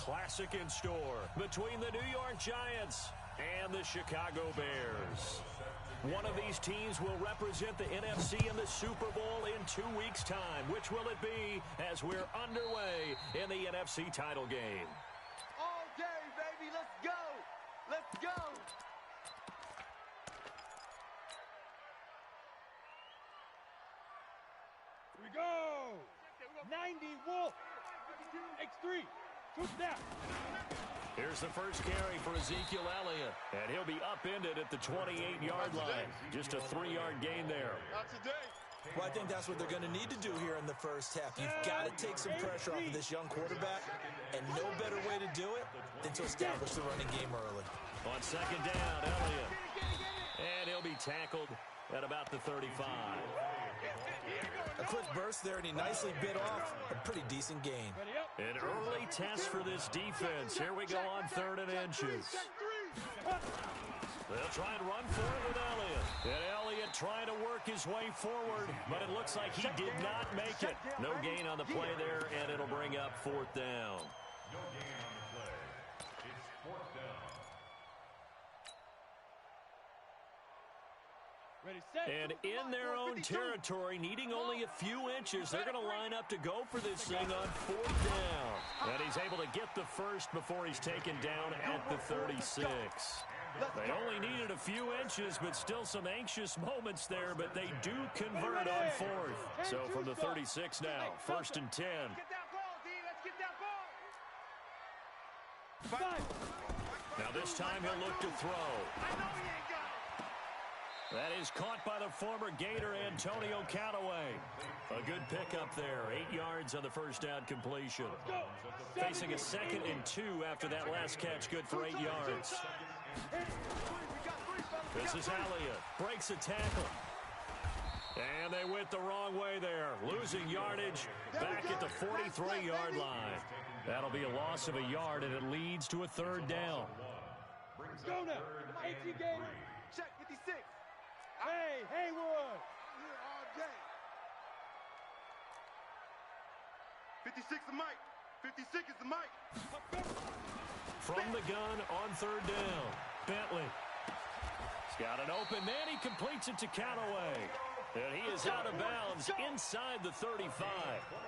classic in store between the New York Giants and the Chicago Bears. One of these teams will represent the NFC in the Super Bowl in 2 weeks' time. Which will it be as we're underway in the NFC title game? All day, baby. Let's go. Let's go. Here we go. 90 Wolf. X3. Troop down. Here's the first carry for Ezekiel Elliott, and he'll be upended at the 28-yard line. Just a 3-yard gain there. Not today. Well, I think that's what they're going to need to do here in the first half. You've got to take some pressure off of this young quarterback, and no better way to do it than to establish the running game early. On second down, Elliott. And he'll be tackled at about the 35. A quick burst there, and he nicely bit off a pretty decent gain. An early test for this defense. Here we go on 3rd and inches. They'll try and run for it with Elliott. And Elliott trying to work his way forward, but it looks like he did not make it. No gain on the play there, and it'll bring up 4th down. No gain on the play. It's 4th down. And in their own territory, needing only a few inches, they're going to line up to go for this thing on 4th down. And he's able to get the first before he's taken down at the 36. They only needed a few inches, but still some anxious moments there, but they do convert on 4th. So from the 36 now, 1st and 10. Get that ball, D. Let's get that ball. Now this time he'll look to throw. I know he ain't got it. That is caught by the former Gator Antonio Callaway. A good pickup there. 8 yards on the first down completion. Facing a 2nd and 2 after that last catch. Good for 8 yards. This is Elliott. Breaks a tackle. And they went the wrong way there. Losing yardage back at the 43-yard line. That'll be a loss of a yard, and it leads to a 3rd down. Let's go now. 18 Gator. Check 56. Hey, Haywood. I'm here all day. 56 is Mike. 56 is the Mike. From the gun on 3rd down. Bentley. He's got an open man. He completes it to Callaway. And he is out of bounds inside the 35.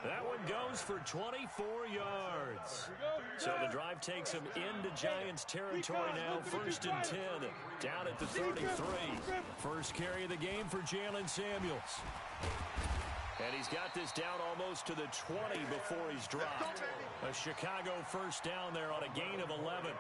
That one goes for 24 yards. So the drive takes him into Giants territory now. 1st and 10. Down at the 33. First carry of the game for Jalen Samuels. And he's got this down almost to the 20 before he's dropped. A Chicago 1st down there on a gain of 11.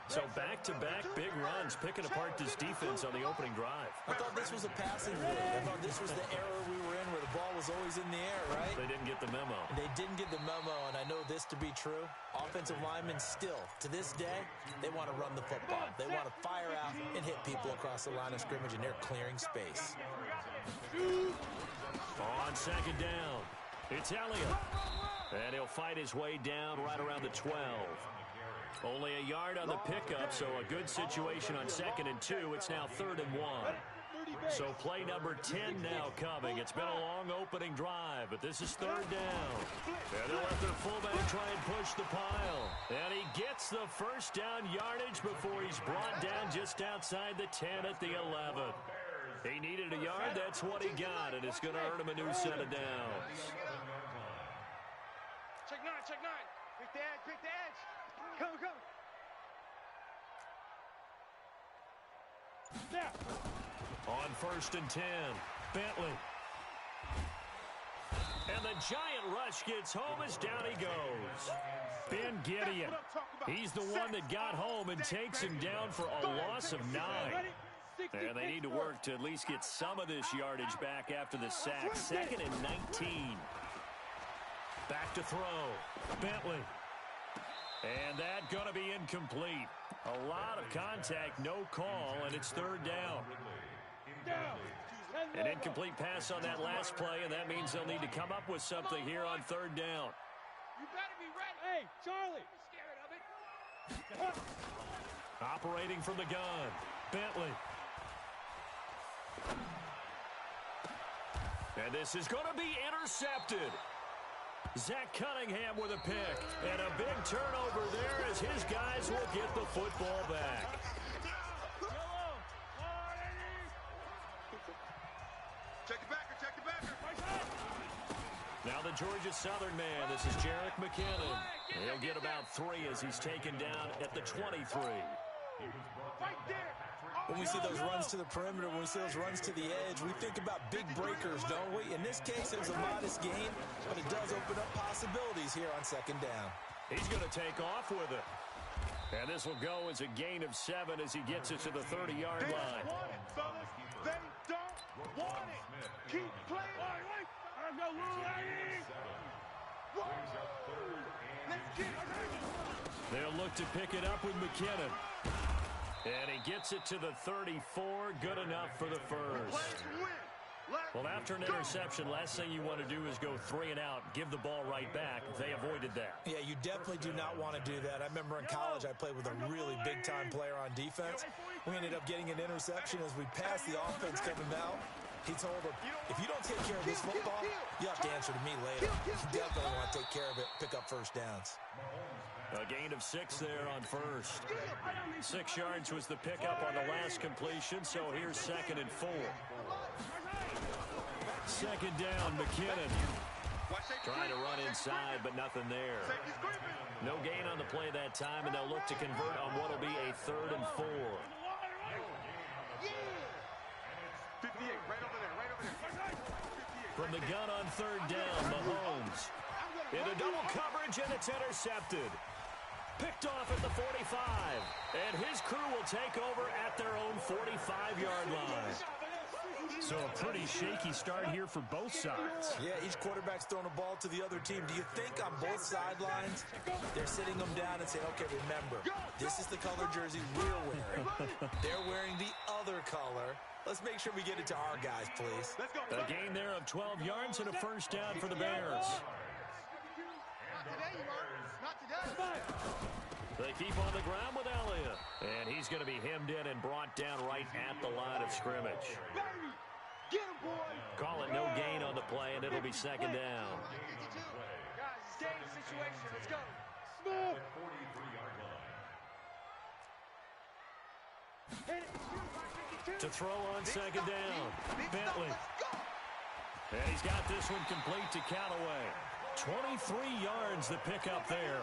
So back-to-back big runs, picking apart this defense on the opening drive. I thought this was a passing league. I thought this was the era we were in where the ball was always in the air, right? They didn't get the memo. They didn't get the memo, and I know this to be true. Offensive linemen still, to this day, they want to run the football. They want to fire out and hit people across the line of scrimmage, and they're clearing space. On 2nd down, it's Elliott. And he'll fight his way down right around the 12. Only a yard on the pickup, so a good situation on 2nd and 2. It's now 3rd and 1. So play number 10 now coming. It's been a long opening drive, but this is 3rd down. And they'll let their fullback try and push the pile. And he gets the 1st down yardage before he's brought down just outside the 10 at the 11. He needed a yard. That's what he got, and it's going to earn him a new set of downs. Check 9, check 9. Pick the edge, pick the edge. Come, come. Snap. On 1st and 10, Bentley. And the giant rush gets home as down he goes. Ben Gideon. He's the one that got home and takes him down for a loss of 9. And they need to work to at least get some of this yardage back after the sack. 2nd and 19. Back to throw. Bentley. And that going to be incomplete. A lot of contact, no call, and it's 3rd down. An incomplete pass on that last play, and that means they'll need to come up with something here on 3rd down. You better be ready. Hey, Charlie. Scared of it. Operating from the gun, Bentley. And this is going to be intercepted. Zach Cunningham with a pick. And a big turnover there as his guys will get the football back. Check the backer, check the backer. Now the Georgia Southern man. This is Jerick McKinnon. He'll get about 3 as he's taken down at the 23. When we see those runs to the perimeter, when we see those runs to the edge, we think about big breakers, don't we? In this case, it was a modest gain, but it does open up possibilities here on second down. He's going to take off with it. And this will go as a gain of 7 as he gets it to the 30-yard line. They want it, fellas. They don't want it. Keep playing. They'll look to pick it up with McKinnon. And he gets it to the 34. Good enough for the first. Well, after an interception, last thing you want to do is go 3 and out, give the ball right back. They avoided that. Yeah, you definitely do not want to do that. I remember in college I played with a really big-time player on defense. We ended up getting an interception as we passed the offense coming out. He told him, if you don't take care of this football, you have to answer to me later. You definitely want to take care of it, pick up first downs. A gain of 6 there on first. 6 yards was the pickup on the last completion, so here's 2nd and 4. 2nd down, McKinnon. Trying to run inside, but nothing there. No gain on the play that time, and they'll look to convert on what will be a 3rd and 4. 58, right over there, right over there. 58. From the gun on 3rd down, Mahomes. Into double coverage, and it's intercepted. Picked off at the 45. And his crew will take over at their own 45-yard line. So a pretty shaky start here for both sides. Yeah, each quarterback's throwing a ball to the other team. Do you think on both sidelines they're sitting them down and saying, okay, remember, this is the color jersey we're wearing. They're wearing the other color. Let's make sure we get it to our guys, please. A gain there of 12 yards and a first down for the Bears. They keep on the ground with Elliott. And he's going to be hemmed in and brought down right at the line of scrimmage. Call it no gain on the play, and it'll be 2nd down. Guys, it's game situation. Let's go. To throw on 2nd down, Bentley. And he's got this one complete to Callaway. 23 yards the pickup there.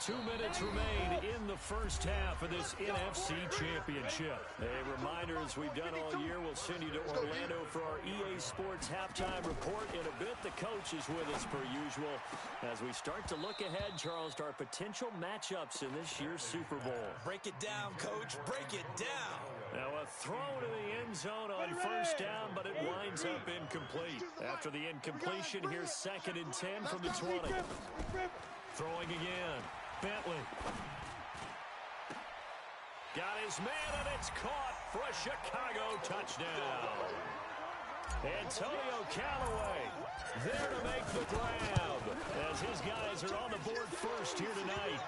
2 minutes remain in the first half of this NFC Championship. A reminder, as we've done all year, we'll send you to Orlando for our EA Sports halftime report. In a bit, the coach is with us per usual as we start to look ahead, Charles, to our potential matchups in this year's Super Bowl. Break it down, Coach. Break it down. Now a throw to the end zone on first down, but it winds up incomplete. After the incompletion, here's 2nd and 10 from the 20. Throwing again. Bentley. Got his man, and it's caught for a Chicago touchdown. Antonio Callaway there to make the grab as his guys are on the board first here tonight.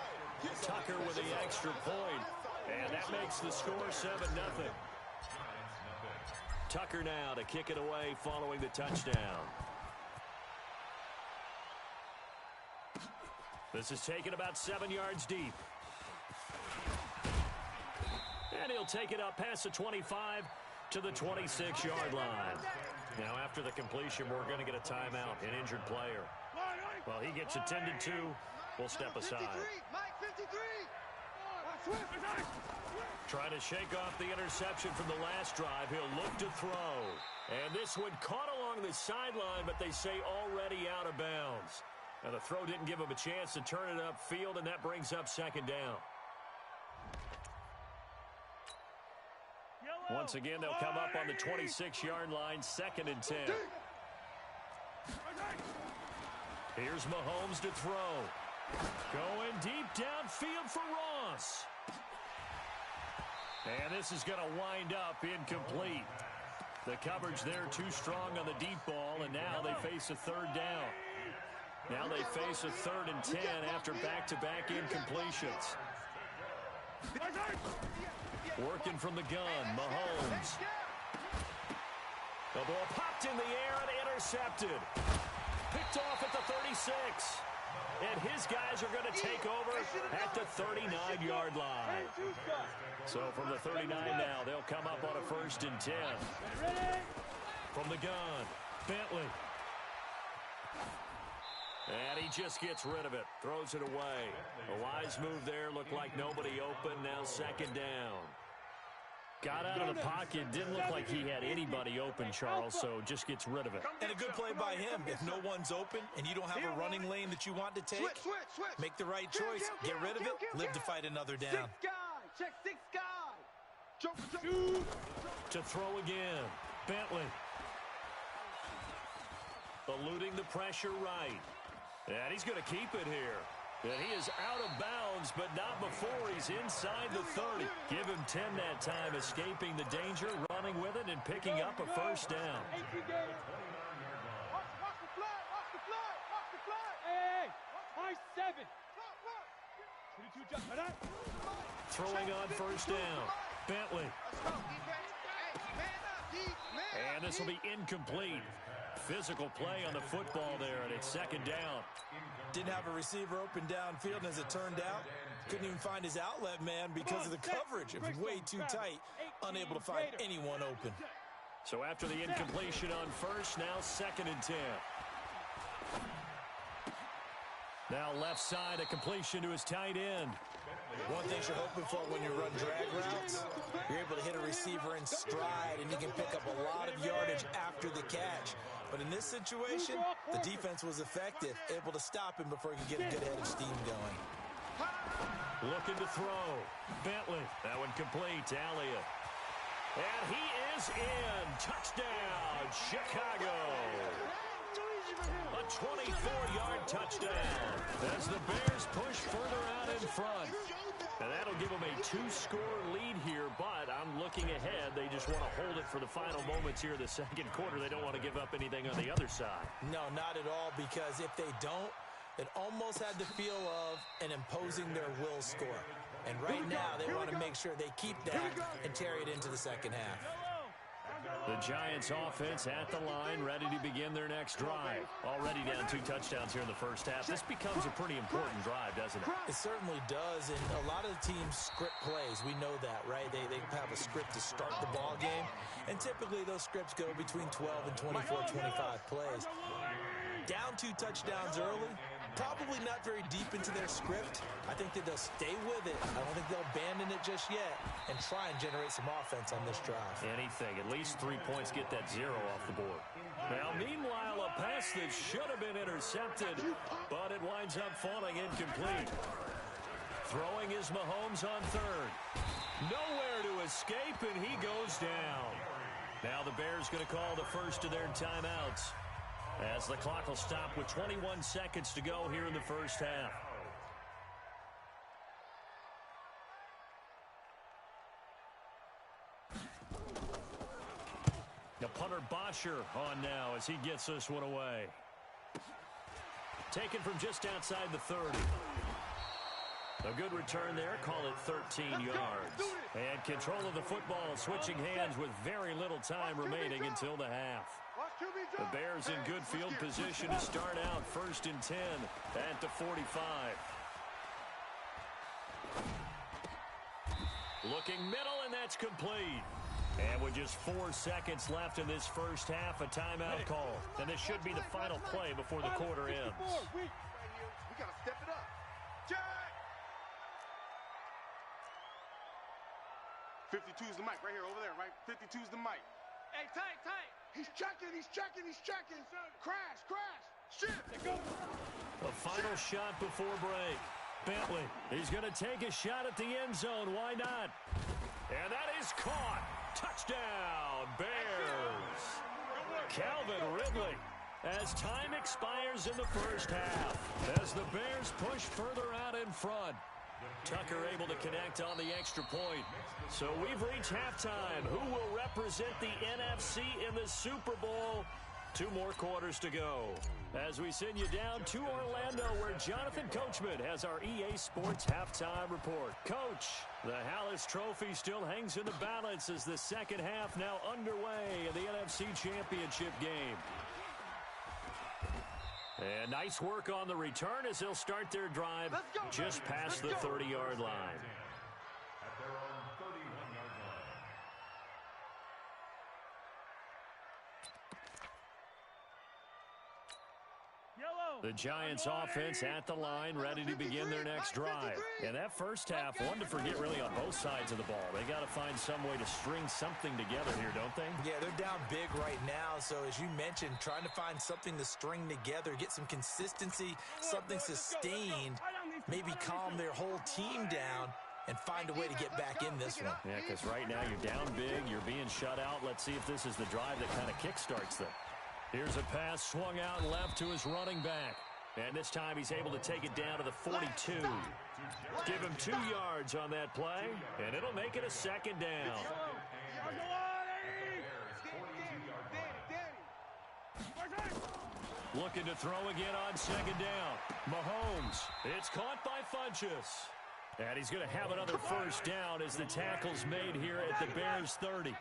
Tucker with the extra point, and that makes the score 7-0. Tucker now to kick it away following the touchdown. This is taken about 7 yards deep. And he'll take it up past the 25 to the 26-yard line. Now, after the completion, we're going to get a timeout, an injured player. Well, he gets attended to. We'll step aside. Trying to shake off the interception from the last drive. He'll look to throw. And this one caught along the sideline, but they say already out of bounds. Now, the throw didn't give him a chance to turn it upfield, and that brings up 2nd down. Once again, they'll come up on the 26-yard line, 2nd and 10. Here's Mahomes to throw. Going deep downfield for Ross. And this is going to wind up incomplete. The coverage there too strong on the deep ball, and now they face a 3rd down. Now they face a 3rd and 10 after back-to-back incompletions. Working from the gun, Mahomes. The ball popped in the air and intercepted. Picked off at the 36. And his guys are going to take over at the 39-yard line. So from the 39 now, they'll come up on a 1st and 10. From the gun, Bentley. And he just gets rid of it, throws it away. A wise move there, looked like nobody open, now 2nd down. Got out of the pocket, didn't look like he had anybody open, Charles, so just gets rid of it. And a good play by him. If no one's open and you don't have a running lane that you want to take, make the right choice, get rid of it, live to fight another down. Check 6 guys. To throw again, Bentley. Eluding the pressure right. And he's going to keep it here. And he is out of bounds, but not before he's inside the 30. Give him 10 that time, escaping the danger, running with it, and picking up a 1st down. Watch the flag, watch the flag, watch the flag. Hey, high 7. 22 jump. Throwing on 1st down, Bentley. And this will be incomplete. Physical play on the football there, and it's 2nd down. Didn't have a receiver open downfield, and as it turned out, couldn't even find his outlet man because of the coverage. It was way too tight, unable to find anyone open. So after the incompletion on 1st, now 2nd and 10. Now left side, a completion to his tight end. One thing you're hoping for when you run drag routes, you're able to hit a receiver in stride, and you can pick up a lot of yardage after the catch. But in this situation, the defense was effective, able to stop him before he could get a good head of steam going. Looking to throw. Bentley. That one complete to Elliott. And he is in. Touchdown, Chicago. A 24-yard touchdown as the Bears push further out in front. And that'll give them a 2-score lead here, but I'm looking ahead. They just want to hold it for the final moments here in the 2nd quarter. They don't want to give up anything on the other side. No, not at all, because if they don't, it almost had the feel of an imposing their will score. And right now, they want to make sure they keep that and carry it into the 2nd half. The Giants offense at the line, ready to begin their next drive. Already down 2 touchdowns here in the 1st half. This becomes a pretty important drive, doesn't it? It certainly does, and a lot of the teams script plays. We know that, right? They have a script to start the ball game, and typically those scripts go between 12 and 24, 25 plays. Down 2 touchdowns early, probably not very deep into their script. I think that they'll stay with it. I don't think they'll abandon it just yet and try and generate some offense on this drive. Anything. At least 3 points, get that 0 off the board. Now, meanwhile, a pass that should have been intercepted, but it winds up falling incomplete. Throwing is Mahomes on 3rd. Nowhere to escape, and he goes down. Now the Bears going to call the first of their timeouts, as the clock will stop with 21 seconds to go here in the 1st half. The punter Bosher on now as he gets this one away. Taken from just outside the 30. A good return there, call it 13 yards. And control of the football, switching hands with very little time remaining until the half. The Bears in good field position to start out 1st and 10 at the 45. Looking middle, and that's complete. And with just 4 seconds left in this 1st half, a timeout call. And this should be the final play before the quarter ends. We got to step it up. Jack! 52's the mic right here, over there, right? 52's the mic. Hey, tight. He's checking. Crash. Shift. A final shot before break. Bentley, he's going to take a shot at the end zone. Why not? And that is caught. Touchdown, Bears. Calvin Ridley, as time expires in the 1st half, as the Bears push further out in front. Tucker able to connect on the extra point. So we've reached halftime. Who will represent the NFC in the Super Bowl? 2 more quarters to go as we send you down to Orlando, where Jonathan Coachman has our EA Sports halftime report. Coach, the Hallis Trophy still hangs in the balance as the 2nd half now underway in the NFC Championship game. And nice work on the return as they'll start their drive just past the 30-yard line. At their own 31-yard line. The Giants offense at the line, ready to begin their next drive. And that first half, one to forget really on both sides of the ball. They got to find some way to string something together here, don't they? Yeah, they're down big right now. So as you mentioned, trying to find something to string together, get some consistency, something sustained, maybe calm their whole team down and find a way to get back in this one. Yeah, because right now you're down big, you're being shut out. Let's see if this is the drive that kind of kickstarts them. Here's a pass swung out left to his running back. And this time he's able to take it down to the 42. Give him 2 yards on that play, and it'll make it a second down. Looking to throw again on second down. Mahomes, it's caught by Funchess. And he's going to have another first down as the tackle's made here at the Bears' 30.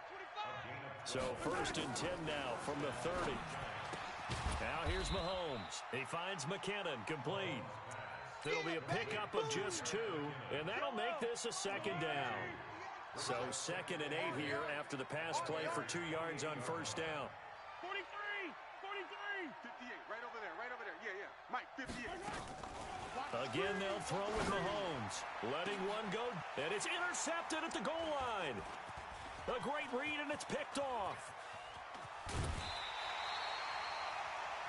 So 1st and 10 now from the 30. Now here's Mahomes. He finds McKinnon, complete. There'll be a pickup of just 2, and that'll make this a second down. So 2nd and 8 here after the pass play for 2 yards on first down. 43! 58, right over there. Yeah. Mike, 58. Again, they'll throw with Mahomes. Letting one go, and it's intercepted at the goal line. A great read, and it's picked off.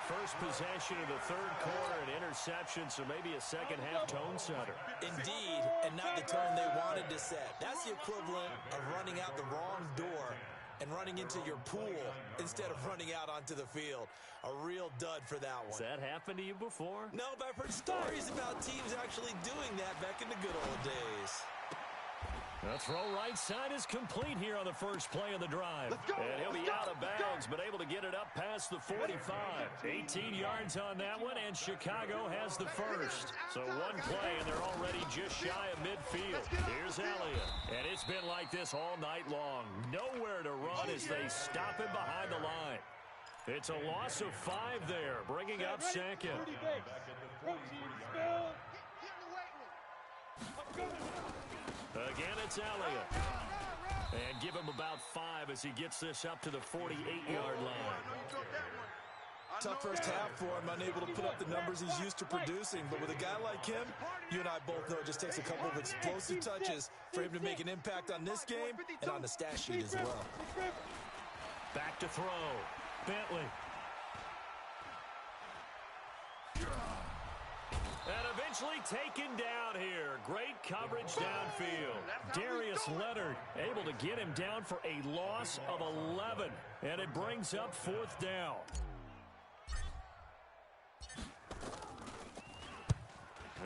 First possession of the 3rd quarter, an interception, so maybe a second-half tone setter. Indeed, and not the tone they wanted to set. That's the equivalent of running out the wrong door and running into your pool instead of running out onto the field. A real dud for that one. Has that happened to you before? No, but I've heard stories about teams actually doing that back in the good old days. The throw right side is complete here on the first play of the drive. And he'll be out of bounds, but able to get it up past the 45. 18 yards on that one, and Chicago has the first. So one play, and they're already just shy of midfield. Here's Elliott. And it's been like this all night long. Nowhere to run as they stop him behind the line. It's a loss of 5 there, bringing up second. Again, it's Elliott. And give him about 5 as he gets this up to the 48-yard line. Tough first half for him, unable to put up the numbers he's used to producing. But with a guy like him, you and I both know it just takes a couple of explosive touches for him to make an impact on this game and on the stat sheet as well. Back to throw. Bentley. And eventually taken down here. Great coverage downfield. Darius Leonard able to get him down for a loss of 11. And it brings up 4th down.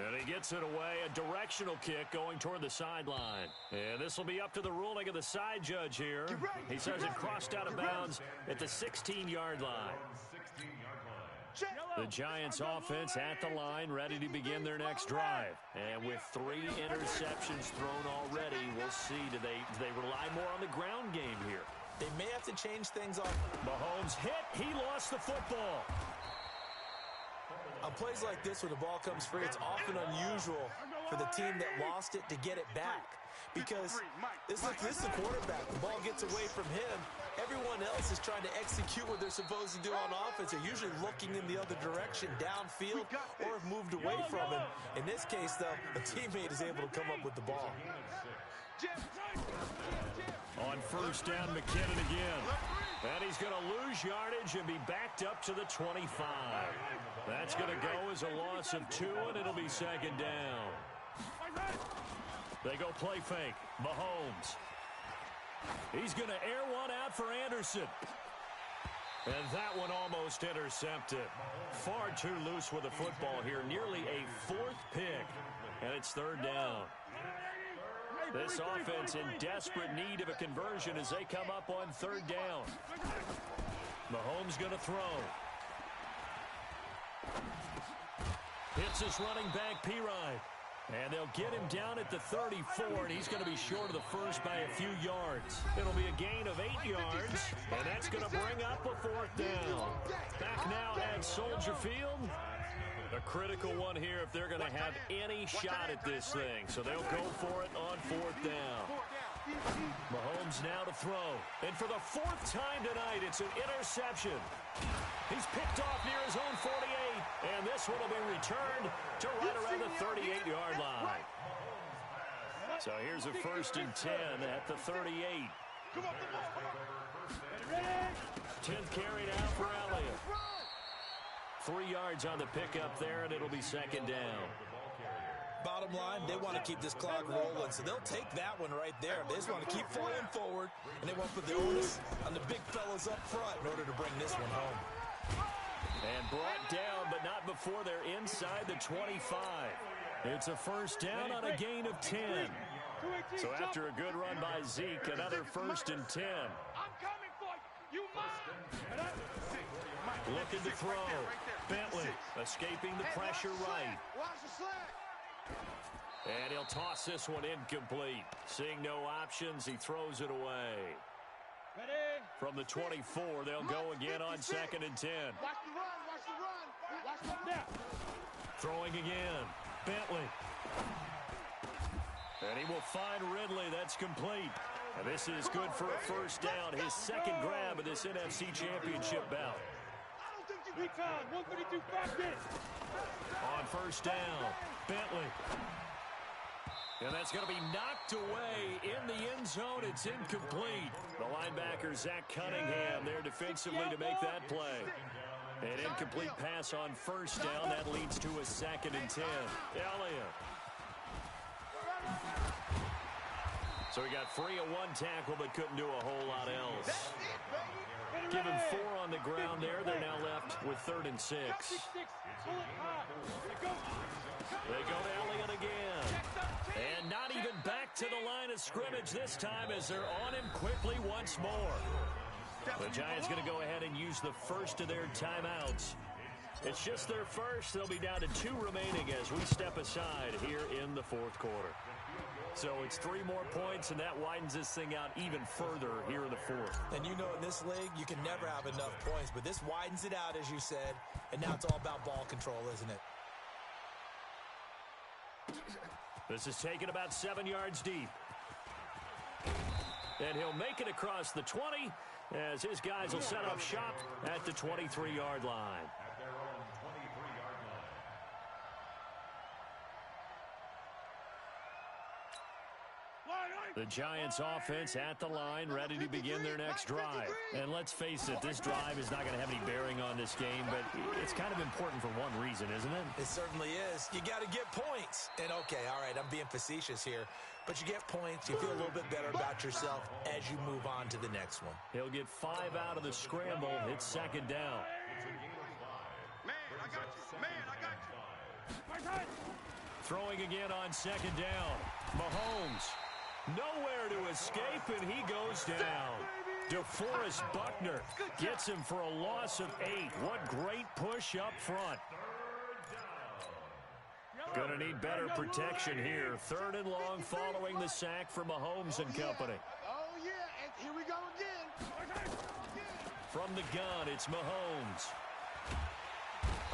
And he gets it away. A directional kick going toward the sideline. And this will be up to the ruling of the side judge here. He says it crossed out of bounds at the 16-yard line. The Giants offense at the line, ready to begin their next drive. And with 3 interceptions thrown already, we'll see, do they rely more on the ground game here? They may have to change things up. Mahomes hit. He lost the football. On plays like this, when the ball comes free, it's often unusual for the team that lost it to get it back. Because this is the quarterback. The ball gets away from him. Everyone else is trying to execute what they're supposed to do on offense. They're usually looking in the other direction, downfield, or have moved away from him. In this case, though, a teammate is able to come up with the ball. On first down, McKinnon again. And he's going to lose yardage and be backed up to the 25. That's going to go as a loss of 2, and it'll be second down. They go play fake. Mahomes. He's going to air one out for Anderson. And that one almost intercepted. Far too loose with the football here. Nearly a 4th pick. And it's 3rd down. This offense in desperate need of a conversion as they come up on 3rd down. Mahomes going to throw. Hits his running back, Pirine. And they'll get him down at the 34, and he's going to be short of the first by a few yards. It'll be a gain of 8 yards, and that's going to bring up a 4th down. Back now at Soldier Field, A critical one here if they're going to have any shot at this thing. So they'll go for it on 4th down. Mahomes now to throw. And for the 4th time tonight, it's an interception. He's picked off near his own 48. And this one will be returned to right around the 38-yard line. So here's a 1st and 10 at the 38. 10th carry now for Elliott. 3 yards on the pickup there, and it'll be 2nd down. Bottom line, they want to keep this clock rolling, so they'll take that one right there. They just want to keep falling forward, and they want to put the onus on the big fellas up front in order to bring this one home. And brought down, but not before they're inside the 25. It's a 1st down on a gain of 10. So after a good run by Zeke, another 1st and 10. I'm coming for you. You mine. Looking to throw. Bentley escaping the pressure right. Watch the slack. And he'll toss this one incomplete. Seeing no options, he throws it away. Ready? From the 24, they'll go again on 2nd and 10. Watch the run. Watch the run. Watch the now. Throwing again. Bentley. And he will find Ridley. That's complete. And this is good for a 1st down. His 2nd grab of this NFC Championship bout. Recon, 132, 5 minutes. On 1st down, Bentley. And that's going to be knocked away in the end zone. It's incomplete. The linebacker, Zach Cunningham, there defensively to make that play. An incomplete pass on 1st down. That leads to a 2nd and 10. Elliott. So he got free of 1 tackle, but couldn't do a whole lot else. Give him 4 on the ground there. They're now left with 3rd and 6. They go to Elliott again. And not even back to the line of scrimmage this time as they're on him quickly once more. The Giants going to go ahead and use the first of their timeouts. It's just their first. They'll be down to 2 remaining as we step aside here in the 4th quarter. So it's 3 more points, and that widens this thing out even further here in the 4th. And you know in this league, you can never have enough points, but this widens it out, as you said, and now it's all about ball control, isn't it? This is taken about 7 yards deep. And he'll make it across the 20 as his guys will set up shop at the 23-yard line. The Giants offense at the line, ready to begin their next drive. And let's face it, this drive is not going to have any bearing on this game, but it's kind of important for one reason, isn't it? It certainly is. You got to get points. And okay, all right, I'm being facetious here, but you get points, you feel a little bit better about yourself as you move on to the next one. He'll get 5 out of the scramble. It's 2nd down. Man, I got you. Man, I got you. Throwing again on 2nd down. Mahomes. Nowhere to escape, and he goes down. DeForest Buckner gets him for a loss of 8. What great push up front. Gonna need better protection here. 3rd and long following the sack for Mahomes and company. Oh, yeah, and here we go again. From the gun, it's Mahomes.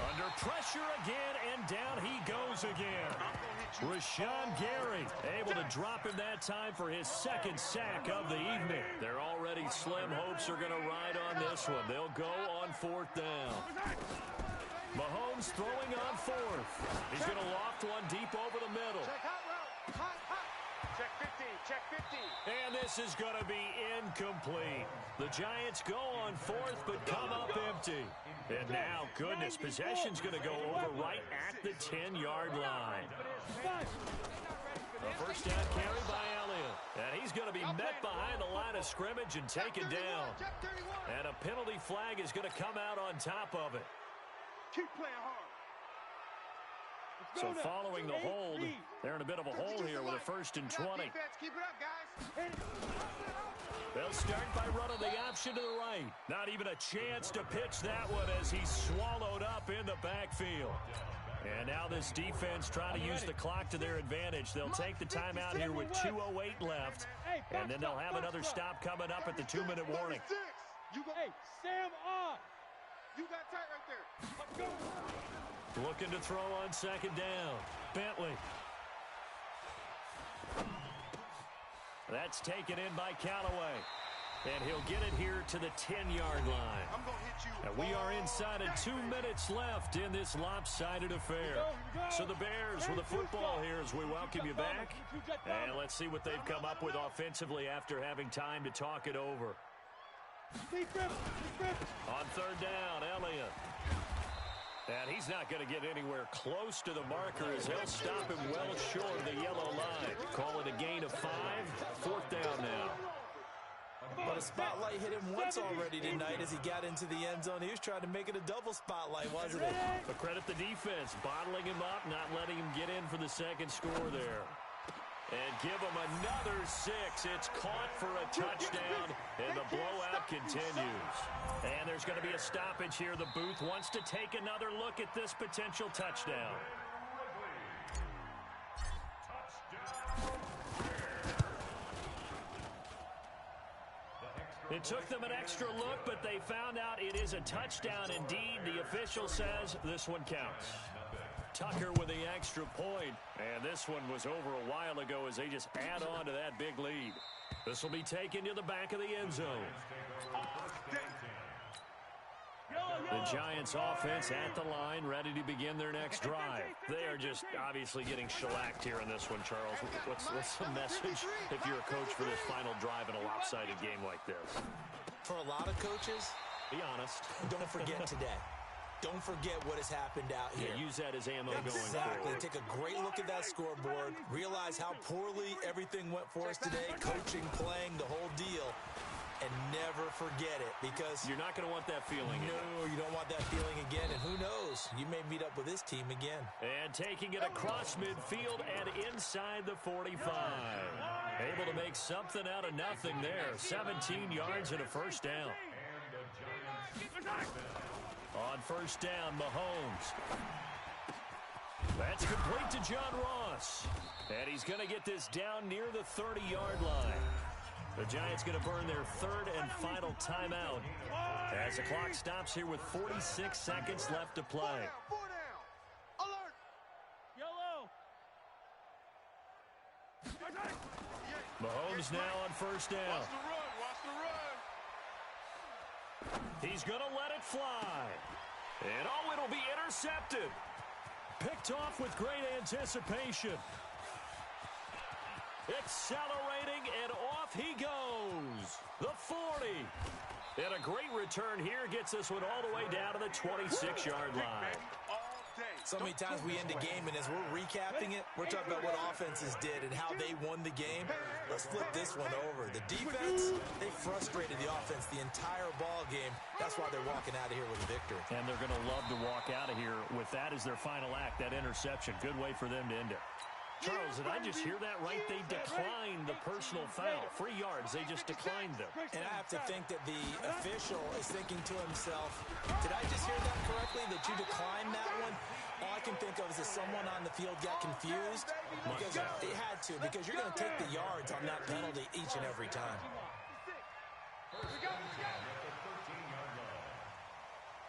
Under pressure again, and down he goes again. Rashawn Gary able to drop him that time for his 2nd sack of the evening. Their already slim hopes are going to ride on this one. They'll go on 4th down. Mahomes throwing on 4th. He's going to loft one deep over the middle. Check 15, check 15. And this is going to be incomplete. The Giants go on 4th, but come up empty. And now, goodness, possession's going to go over right at the 10-yard line. The 1st down carry by Elliott. And he's going to be met behind the line of scrimmage and taken down. And a penalty flag is going to come out on top of it. Keep playing hard. So following the hold, they're in a bit of a hole here with a 1st and 20. Keep it up, guys. They'll start by running the option to the right. Not even a chance to pitch that one as he's swallowed up in the backfield. And now this defense trying to use the clock to their advantage. They'll take the timeout here with 2:08 left. And then they'll have another stop coming up at the 2-minute warning. Hey, Sam on. You got tight right there. Let's go. Looking to throw on second down. Bentley. That's taken in by Callaway. And he'll get it here to the 10-yard line. I'm gonna hit you. And we are inside of 2 minutes left in this lopsided affair. So the Bears with the football here as we welcome you back. And let's see what they've come up with offensively after having time to talk it over. On third down, Elliott. And he's not going to get anywhere close to the marker as they'll stop him well short of the yellow line. Call it a gain of 5. Fourth down now. But a spotlight hit him once already tonight as he got into the end zone. He was trying to make it a double spotlight, wasn't it? But credit the defense, bottling him up, not letting him get in for the second score there. And give him another 6. It's caught for a touchdown, and the blowout continues. And there's going to be a stoppage here. The booth wants to take another look at this potential touchdown. It took them an extra look, but they found out it is a touchdown indeed. The official says this one counts. Tucker with the extra point, and this one was over a while ago as they just add on to that big lead. This will be taken to the back of the end zone. The Giants offense at the line, ready to begin their next drive. They are just obviously getting shellacked here in this one, Charles. What's the message if you're a coach for this final drive in a lopsided game like this? For a lot of coaches, be honest. Don't forget today. Don't forget what has happened out here. Yeah, use that as ammo going Exactly. forward. Take a great look at that scoreboard. Realize how poorly everything went for us today. Coaching, playing, the whole deal. And never forget it, because you're not going to want that feeling. No, you don't want that feeling again. And who knows? You may meet up with this team again. And taking it across midfield and inside the 45. Able to make something out of nothing there. 17 yards and a first down. On first down, Mahomes. That's complete to John Ross. And he's going to get this down near the 30-yard line. The Giants going to burn their third and final timeout as the clock stops here with 46 seconds left to play. Four down. Alert. Yellow. Mahomes now on first down. Watch the run. He's going to let it fly. And oh, it'll be intercepted. Picked off with great anticipation. Accelerating, and off he goes. The 40. And a great return here gets this one all the way down to the 26-yard line. So many times we end a game, and as we're recapping it, we're talking about what offenses did and how they won the game. Let's flip this one over. The defense, they frustrated the offense the entire ball game. That's why they're walking out of here with a victory. And they're going to love to walk out of here with that as their final act, that interception. Good way for them to end it. Charles, did I just hear that right? They declined the personal foul. 3 yards, they just declined them. And I have to think that the official is thinking to himself, did I just hear that correctly, that you declined that one? All I can think of is that someone on the field got confused, because they had to, because you're going to take the yards on that penalty each and every time.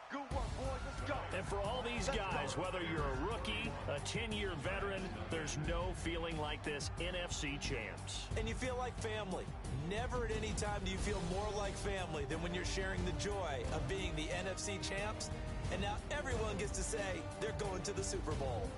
Good work, boys. Let's go. And for all these guys, whether you're a rookie, a 10-year veteran, there's no feeling like this. NFC champs. And you feel like family. Never at any time do you feel more like family than when you're sharing the joy of being the NFC champs. And now everyone gets to say they're going to the Super Bowl.